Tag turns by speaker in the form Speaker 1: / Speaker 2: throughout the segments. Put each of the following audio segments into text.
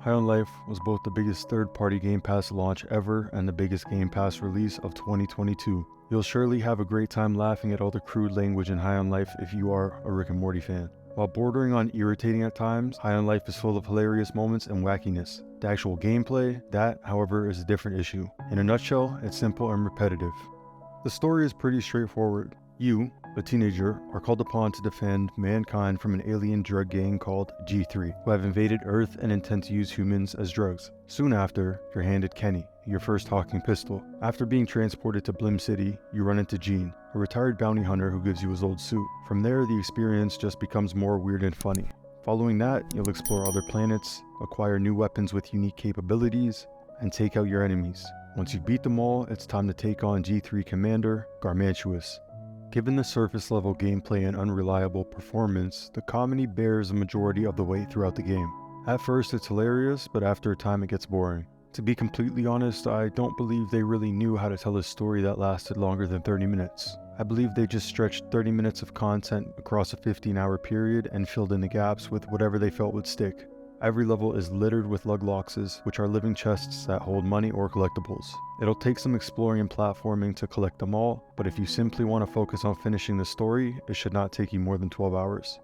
Speaker 1: High on Life was both the biggest third-party Game Pass launch ever and the biggest Game Pass release of 2022. You'll surely have a great time laughing at all the crude language in High on Life if you are a Rick and Morty fan. While bordering on irritating at times, High on Life is full of hilarious moments and wackiness. The actual gameplay, that, however, is a different issue. In a nutshell, it's simple and repetitive. The story is pretty straightforward. You, a teenager, are called upon to defend mankind from an alien drug gang called G3, who have invaded Earth and intend to use humans as drugs. Soon after, you're handed Kenny, your first talking pistol. After being transported to Blim City, you run into Gene, a retired bounty hunter who gives you his old suit. From there, the experience just becomes more weird and funny. Following that, you'll explore other planets, acquire new weapons with unique capabilities, and take out your enemies. Once you beat them all, it's time to take on G3 Commander, Garmantuous. Given the surface level gameplay and unreliable performance, the comedy bears a majority of the way throughout the game. At first it's hilarious, but after a time it gets boring. To be completely honest, I don't believe they really knew how to tell a story that lasted longer than 30 minutes. I believe they just stretched 30 minutes of content across a 15-hour period and filled in the gaps with whatever they felt would stick. Every level is littered with lug boxes, which are living chests that hold money or collectibles. It'll take some exploring and platforming to collect them all, but if you simply want to focus on finishing the story, it should not take you more than 12 hours.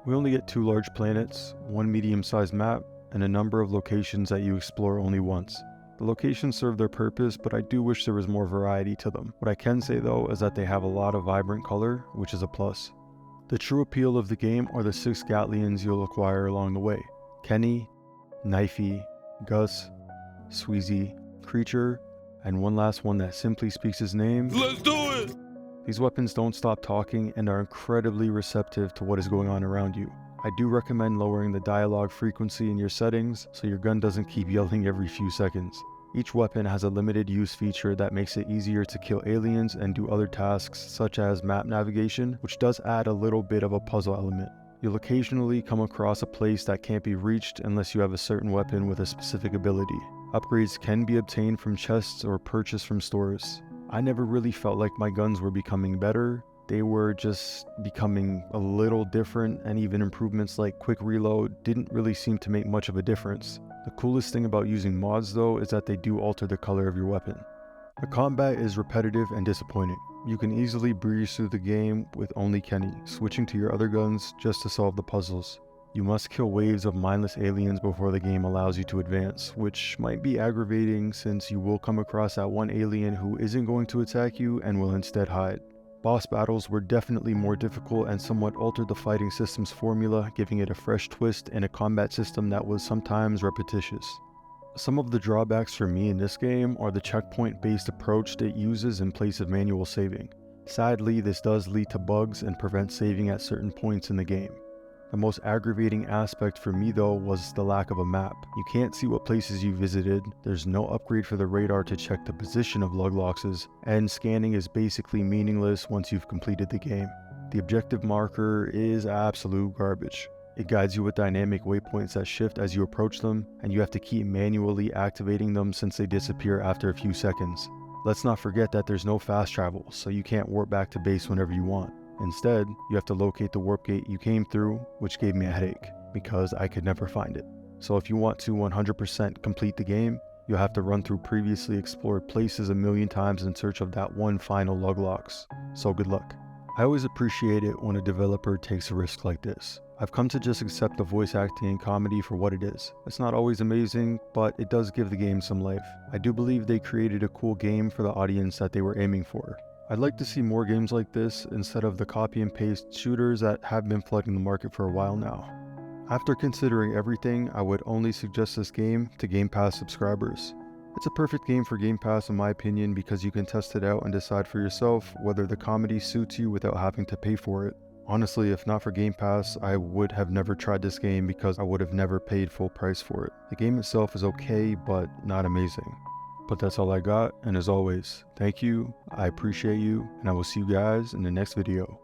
Speaker 1: We only get 2 large planets, 1 medium-sized map, and a number of locations that you explore only once. The locations serve their purpose, but I do wish there was more variety to them. What I can say though is that they have a lot of vibrant color, which is a plus. The true appeal of the game are the 6 Gatlians you'll acquire along the way. Kenny, Knifey, Gus, Sweezy, Creature, and one last one that simply speaks his name.
Speaker 2: Let's do it!
Speaker 1: These weapons don't stop talking and are incredibly receptive to what is going on around you. I do recommend lowering the dialogue frequency in your settings so your gun doesn't keep yelling every few seconds. Each weapon has a limited use feature that makes it easier to kill aliens and do other tasks such as map navigation, which does add a little bit of a puzzle element. You'll occasionally come across a place that can't be reached unless you have a certain weapon with a specific ability. Upgrades can be obtained from chests or purchased from stores. I never really felt like my guns were becoming better. They were just becoming a little different, and even improvements like quick reload didn't really seem to make much of a difference. The coolest thing about using mods though is that they do alter the color of your weapon. The combat is repetitive and disappointing. You can easily breeze through the game with only Kenny, switching to your other guns just to solve the puzzles. You must kill waves of mindless aliens before the game allows you to advance, which might be aggravating since you will come across that one alien who isn't going to attack you and will instead hide. Boss battles were definitely more difficult and somewhat altered the fighting system's formula, giving it a fresh twist and a combat system that was sometimes repetitious. Some of the drawbacks for me in this game are the checkpoint-based approach it uses in place of manual saving. Sadly, this does lead to bugs and prevent saving at certain points in the game. The most aggravating aspect for me though was the lack of a map. You can't see what places you visited, there's no upgrade for the radar to check the position of lug boxes, and scanning is basically meaningless once you've completed the game. The objective marker is absolute garbage. It guides you with dynamic waypoints that shift as you approach them, and you have to keep manually activating them since they disappear after a few seconds. Let's not forget that there's no fast travel, so you can't warp back to base whenever you want. Instead, you have to locate the warp gate you came through, which gave me a headache, because I could never find it. So if you want to 100% complete the game, you'll have to run through previously explored places a million times in search of that one final lug box. So good luck. I always appreciate it when a developer takes a risk like this. I've come to just accept the voice acting and comedy for what it is. It's not always amazing, but it does give the game some life. I do believe they created a cool game for the audience that they were aiming for. I'd like to see more games like this instead of the copy and paste shooters that have been flooding the market for a while now. After considering everything, I would only suggest this game to Game Pass subscribers. It's a perfect game for Game Pass in my opinion because you can test it out and decide for yourself whether the comedy suits you without having to pay for it. Honestly, if not for Game Pass, I would have never tried this game because I would have never paid full price for it. The game itself is okay, but not amazing. But that's all I got, and as always, thank you, I appreciate you, and I will see you guys in the next video.